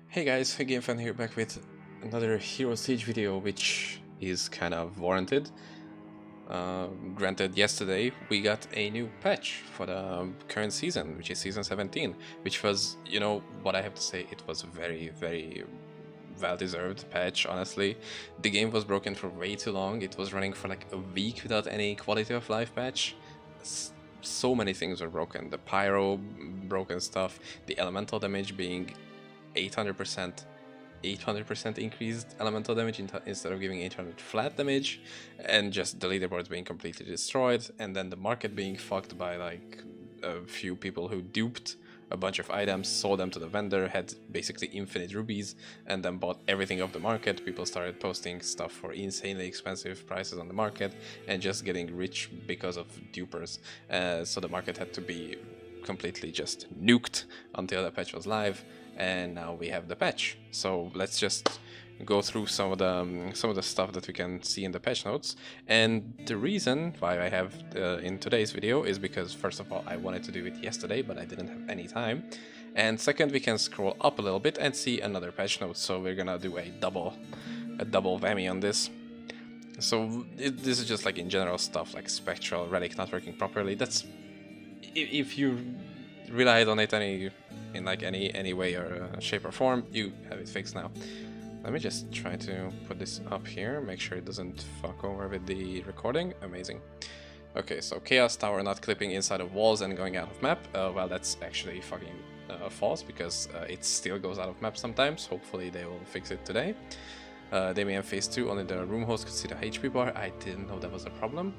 Hey guys, GameFan here, back with another Hero Siege video, which is kind of warranted. Granted, yesterday we got a new patch for the current season, which is Season 17, which was, what I have to say, it was a very well-deserved patch, honestly. The game was broken for way too long. It was running for like a week without any quality of life patch. So many things were broken. The pyro broken stuff, the elemental damage being 800% 800% increased elemental damage instead of giving 800 flat damage, and just the leaderboards being completely destroyed, and then the market being fucked by like a few people who duped a bunch of items, sold them to the vendor, had basically infinite rubies, and then bought everything off the market. People started posting stuff for insanely expensive prices on the market and just getting rich because of dupers. So the market had to be completely just nuked until the patch was live, and now we have the patch. So let's just go through some of the stuff that we can see in the patch notes. And the reason why I have in today's video is because, first of all, I wanted to do it yesterday, but I didn't have any time. And second, we can scroll up a little bit and see another patch note. So we're gonna do a double whammy on this. So this is just like in general stuff like Spectral Relic not working properly. That's if you relied on it any way or shape or form, you have it fixed now. Let me just try to put this up here, make sure it doesn't fuck over with the recording. Amazing. Okay, so Chaos Tower not clipping inside of walls and going out of map. Well, that's actually fucking false, because it still goes out of map sometimes. Hopefully they will fix it today. Damien Phase 2, only the room host could see the HP bar. I didn't know that was a problem.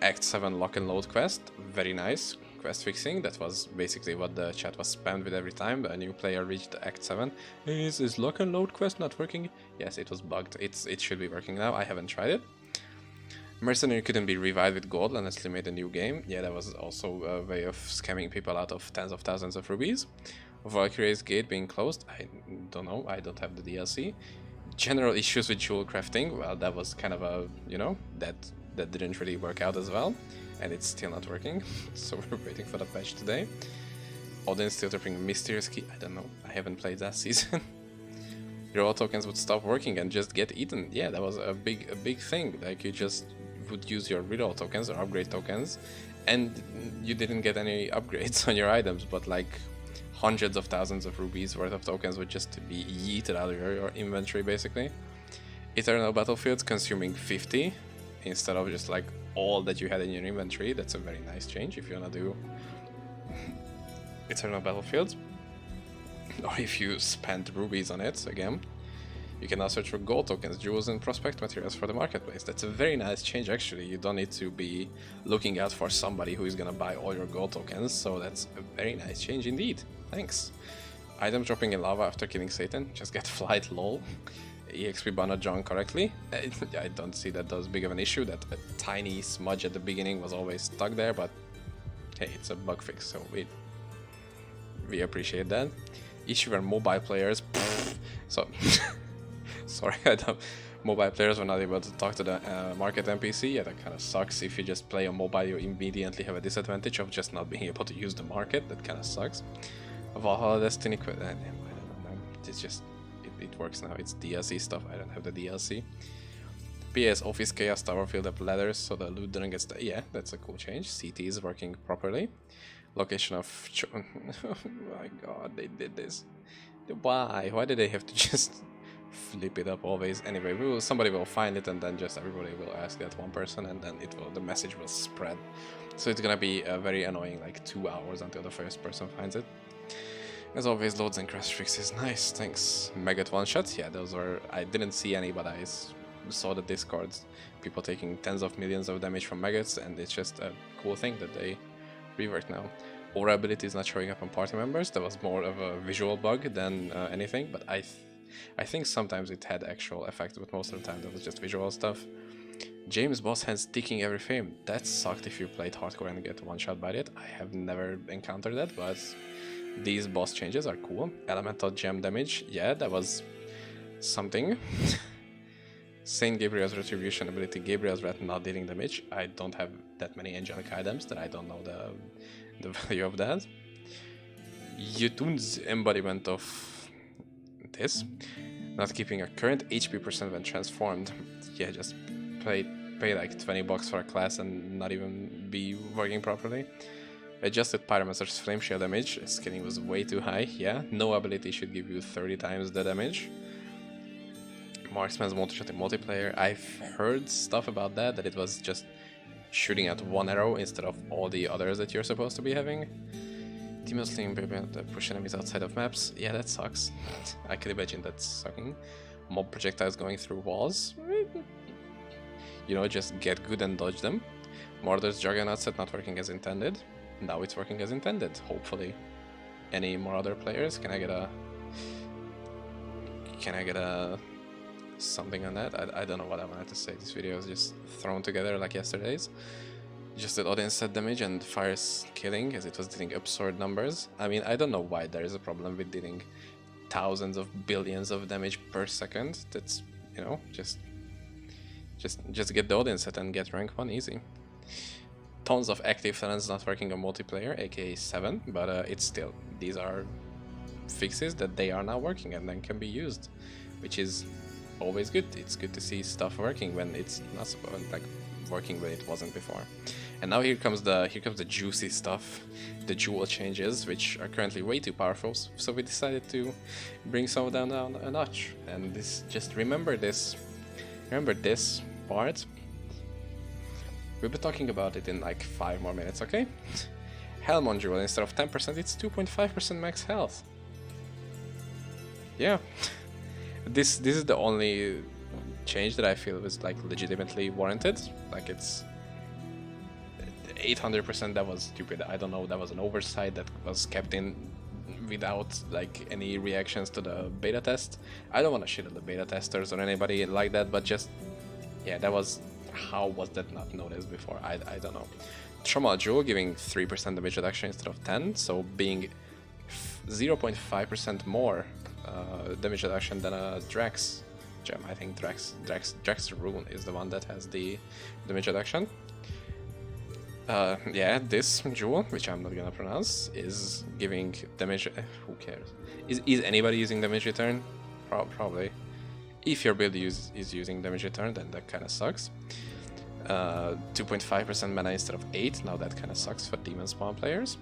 Act 7 lock and load quest, very nice. Quest fixing, that was basically what the chat was spammed with every time a new player reached Act 7. Is lock and load quest not working? Yes, it was bugged. It should be working now. I haven't tried it. Mercenary couldn't be revived with gold unless you made a new game. Yeah, that was also a way of scamming people out of tens of thousands of rubies. Valkyrie's gate being closed, I don't know, I don't have the DLC. General issues with jewel crafting, well, that was kind of a, that didn't really work out as well. And it's still not working, so we're waiting for the patch today. Odin still tripping Mysterious Key, I don't know, I haven't played that season. Reroll tokens would stop working and just get eaten. Yeah, that was a big thing, like you just would use your reroll tokens or upgrade tokens, and you didn't get any upgrades on your items, but like hundreds of thousands of rubies worth of tokens would just be yeeted out of your inventory basically. Eternal Battlefields consuming 50 instead of just like all that you had in your inventory. That's a very nice change if you wanna do Eternal Battlefields. Or if you spend rubies on it again. You can now search for gold tokens, jewels, and prospect materials for the marketplace. That's a very nice change actually. You don't need to be looking out for somebody who is gonna buy all your gold tokens, so that's a very nice change indeed. Thanks. Items dropping in lava after killing Satan. Just get flight lol. EXP bar not drawn correctly. I don't see that was big of an issue. That a tiny smudge at the beginning was always stuck there, but hey, it's a bug fix, so we appreciate that. Issue where mobile players, so sorry, mobile players were not able to talk to the market NPC. Yeah, that kind of sucks. If you just play on mobile, you immediately have a disadvantage of just not being able to use the market. That kind of sucks. Valhalla Destiny, I don't know. It's just it works now. It's DLC stuff. I don't have the DLC. PS Office Chaos Tower filled up ladders so the loot didn't get yeah, that's a cool change. CT is working properly. Location of oh my god, they did this. Why did they have to just flip it up always? Anyway, somebody will find it, and then just everybody will ask that one person, and then the message will spread. So it's gonna be very annoying, like 2 hours until the first person finds it. As always, loads and crash fixes. Nice, thanks. Maggot one shots, yeah, those were, I didn't see any, but I saw the discords, people taking tens of millions of damage from maggots, and it's just a cool thing that they revert now. Aura ability is not showing up on party members. That was more of a visual bug than anything, but I think sometimes it had actual effect, but most of the time that was just visual stuff. James boss hands ticking every frame. That sucked if you played hardcore and get one shot by it. I have never encountered that, but these boss changes are cool. Elemental gem damage, yeah, that was something. Saint Gabriel's retribution ability, Gabriel's wrath not dealing damage. I don't have that many angelic items that I don't know the value of that. Yotun's embodiment of this. Not keeping a current HP percent when transformed. Yeah, just pay like $20 for a class and not even be working properly. Adjusted Pyromancer's flame shield damage. Scaling was way too high. Yeah, no ability should give you 30 times the damage. Marksman's multi-shot in multiplayer. I've heard stuff about that it was just shooting at one arrow instead of all the others that you're supposed to be having. Demon Sling able to push enemies outside of maps. Yeah, that sucks. I can imagine that's sucking. Mob projectiles going through walls. You know, just get good and dodge them. Mordor's Juggernaut set not working as intended. Now it's working as intended, hopefully. Any more other players? Can I get a something on that? I don't know what I wanted to say. This video is just thrown together like yesterday's. Just that audience set damage and fires killing, as it was dealing absurd numbers. I mean, I don't know why there is a problem with dealing thousands of billions of damage per second. That's, you know, just get the audience set and get rank 1 easy. Tons of active talents not working on multiplayer, aka 7, but it's still, these are fixes that they are now working and then can be used, which is always good. It's good to see stuff working when it's not supposed, like working when it wasn't before. And now here comes the juicy stuff, the jewel changes, which are currently way too powerful. So we decided to bring some of them down a notch. And this, just remember this part. We'll be talking about it in like 5 more minutes, okay? Helmon Jewel, instead of 10%, it's 2.5% max health. Yeah. This is the only change that I feel was like legitimately warranted. Like, it's 800%, that was stupid. I don't know, that was an oversight that was kept in without like any reactions to the beta test. I don't want to shit on the beta testers or anybody like that, but just, yeah, that was, how was that not noticed before? I don't know. Trauma Jewel giving 3% damage reduction instead of 10, so being 0.5% more damage reduction than a Drax gem. I think Drax Rune is the one that has the damage reduction. Yeah, this jewel, which I'm not gonna pronounce, is giving damage. Who cares? Is anybody using damage return? Probably. If your build is using damage return, then that kind of sucks. 2.5% mana instead of 8. Now that kind of sucks for demon spawn players.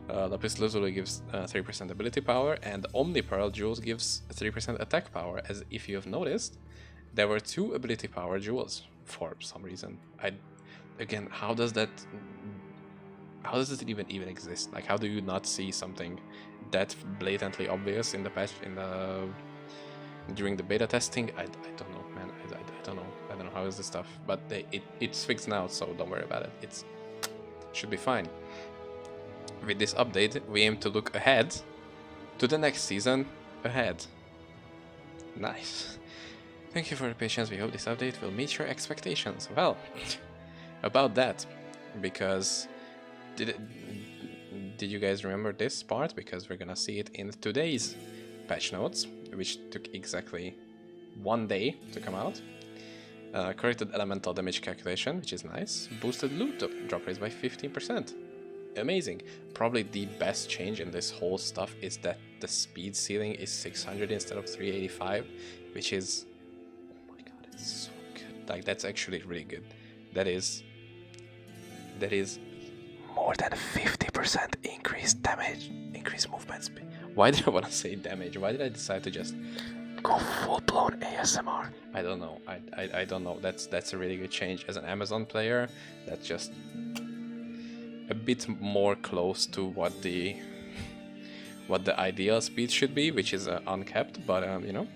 Lapis Lazuli gives 3% ability power, and Omni Pearl Jewels gives 3% attack power. As if you have noticed, there were 2 ability power jewels for some reason. Again, how does it even exist? Like, how do you not see something that blatantly obvious in the patch, during the beta testing? I don't know, man. I don't know how is this stuff, but it's fixed now, so don't worry about it. It should be fine. With this update, we aim to look ahead to the next season ahead. Nice. Thank you for your patience. We hope this update will meet your expectations. Well, about that, because did you guys remember this part? Because we're gonna see it in today's patch notes, which took exactly 1 day to come out. Corrected elemental damage calculation, which is nice. Boosted loot drop rates by 15%. Amazing. Probably the best change in this whole stuff is that the speed ceiling is 600 instead of 385, which is, oh my god, it's so good. Like, that's actually really good. That is more than 50% increased damage, increased movement speed. Why did I want to say damage? Why did I decide to just go full-blown ASMR? I don't know. I don't know. That's a really good change. As an Amazon player, that's just a bit more close to what the ideal speed should be, which is uncapped, but you know.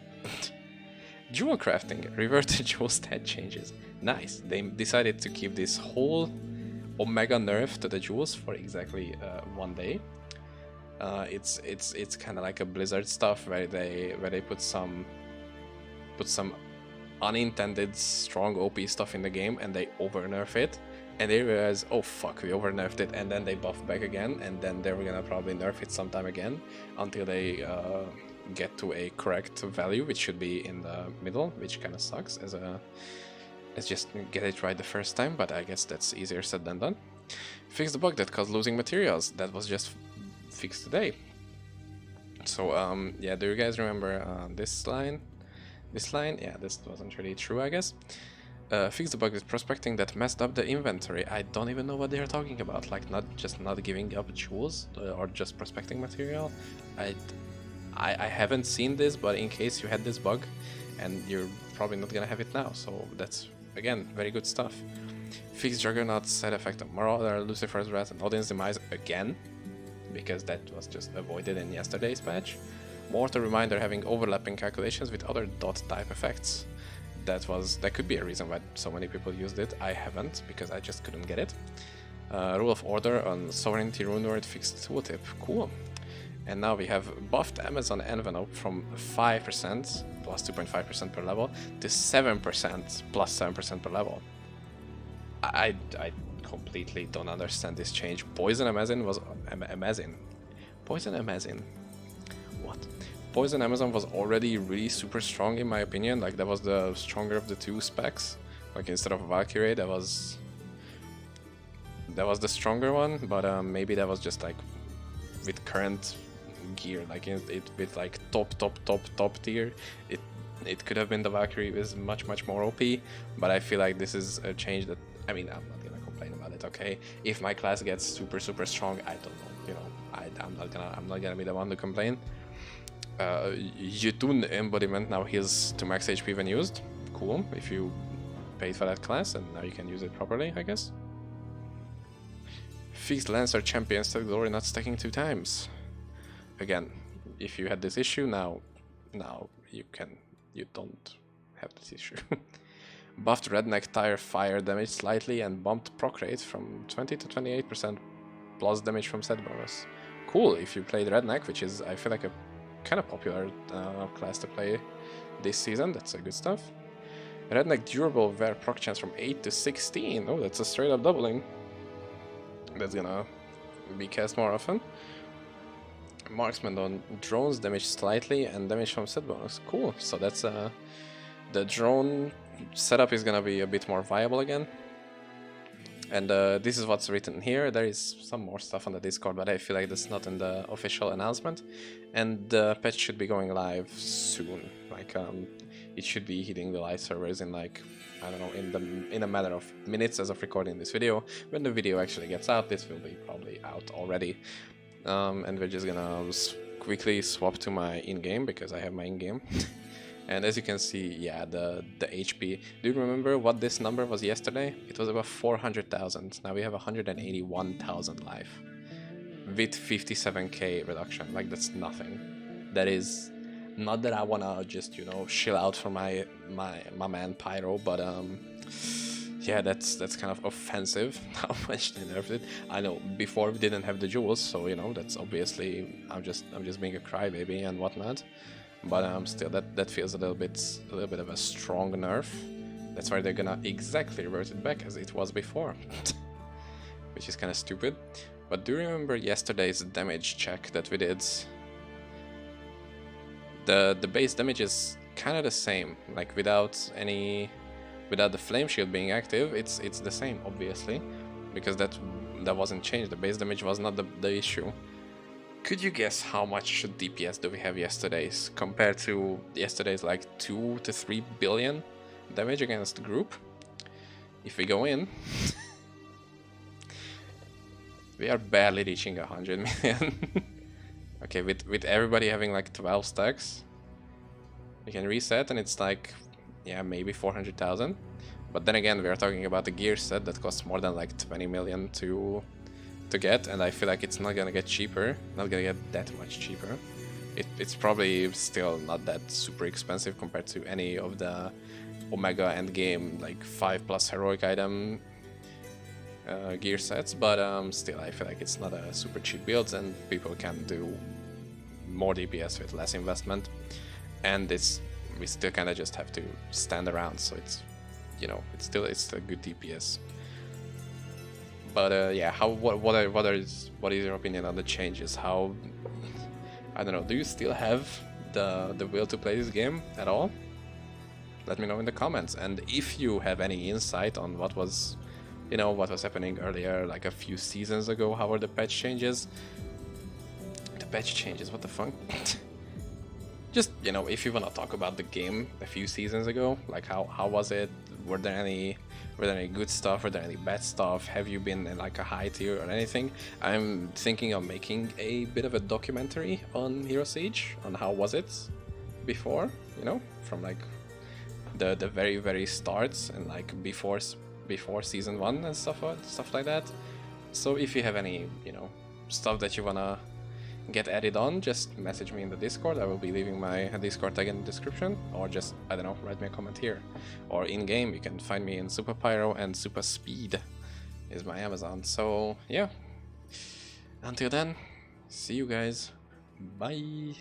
Jewel crafting, reverted jewel stat changes. Nice. They decided to keep this whole Omega nerf to the jewels for exactly 1 day. It's kind of like a Blizzard stuff where they put some unintended strong OP stuff in the game and they over nerf it, and they realize, oh fuck, we over nerfed it, and then they buff back again, and then they're gonna probably nerf it sometime again until they get to a correct value, which should be in the middle, which kind of sucks let's just get it right the first time, but I guess that's easier said than done. Fix the bug that caused losing materials. That was just fixed today. So yeah, do you guys remember this line? This line? Yeah, this wasn't really true, I guess. Fix the bug with prospecting that messed up the inventory. I don't even know what they are talking about. Like not giving up jewels or just prospecting material. I haven't seen this, but in case you had this bug, and you're probably not gonna have it now. So that's again very good stuff. Fix Juggernaut's side effect of Marauder, Lucifer's Wrath, and Odin's Demise again, because that was just avoided in yesterday's patch. Mortar Reminder having overlapping calculations with other dot type effects. That could be a reason why so many people used it. I haven't, because I just couldn't get it. Rule of Order on Sovereignty Runeword fixed tooltip. Cool. And now we have buffed Amazon Envelope from 5% plus 2.5% per level to 7% plus 7% per level. I completely don't understand this change. Poison Amazon was Poison Amazon. What? Poison Amazon was already really super strong in my opinion. Like that was the stronger of the two specs. Like instead of Valkyrie, that was the stronger one. But maybe that was just like with current gear, like it with like top tier. It could have been the Valkyrie is much more OP. But I feel like this is a change that, I mean, I'm not gonna complain about it. Okay, if my class gets super strong, I don't know. You know, I'm not gonna be the one to complain. Yutun embodiment now heals to max HP when used. Cool, if you paid for that class, and now you can use it properly, I guess. Fixed Lancer champions to glory not stacking 2 times. Again, if you had this issue, now you don't have this issue. Buffed Redneck tire fire damage slightly and bumped proc rate from 20 to 28% plus damage from set bonus. Cool, if you played Redneck, which is, I feel like, a kind of popular class to play this season. That's a good stuff. Redneck durable wear proc chance from 8 to 16. Oh, that's a straight up doubling. That's gonna be cast more often. Marksman on drones damage slightly and damage from set bonus. Cool. So that's the drone setup is gonna be a bit more viable again. And this is what's written here. There is some more stuff on the Discord, but I feel like that's not in the official announcement. And the patch should be going live soon. Like it should be hitting the live servers in like, I don't know, in a matter of minutes as of recording this video. When the video actually gets out, this will be probably out already. And we're just gonna quickly swap to my in-game because I have my in-game. And as you can see, yeah, the HP. Do you remember what this number was yesterday? It was about 400,000. Now we have 181,000 life with 57k reduction. Like that's nothing. That is not that I wanna just, you know, chill out for my man Pyro, but yeah, that's kind of offensive how much they nerfed it. I know before we didn't have the jewels, so you know that's obviously I'm just being a crybaby and whatnot. But still, that feels a little bit of a strong nerf. That's why they're gonna exactly revert it back as it was before, which is kind of stupid. But do you remember yesterday's damage check that we did? The base damage is kind of the same, like without the flame shield being active, it's the same obviously, because that wasn't changed. The base damage was not the issue. Could you guess how much DPS do we have yesterday's compared to yesterday's like 2 to 3 billion damage against the group? If we go in, we are barely reaching 100 million. Okay, with everybody having like 12 stacks, we can reset and it's like, yeah, maybe 400,000. But then again, we are talking about a gear set that costs more than like 20 million to get, and I feel like it's not gonna get cheaper, not gonna get that much cheaper. It's probably still not that super expensive compared to any of the Omega endgame like 5+ heroic item gear sets, but still I feel like it's not a super cheap build and people can do more DPS with less investment, and we still kind of just have to stand around, so it's, you know, it's still a good DPS. But yeah, what is your opinion on the changes? How, I don't know, do you still have the will to play this game at all? Let me know in the comments. And if you have any insight on what was happening earlier, like a few seasons ago, how were the patch changes? patch changes, what the fuck? Just, you know, if you wanna talk about the game a few seasons ago, like how was it? Were there any good stuff? Were there any bad stuff? Have you been in like a high tier or anything? I'm thinking of making a bit of a documentary on Hero Siege, on how was it before, you know, from like the very starts and like before season 1 and stuff like that. So if you have any, you know, stuff that you wanna get added on, just message me in the Discord. I will be leaving my Discord tag in the description, or just, I don't know, write me a comment here. Or in game, you can find me in Super Pyro, and Super Speed is my Amazon. So yeah, until then, see you guys, bye.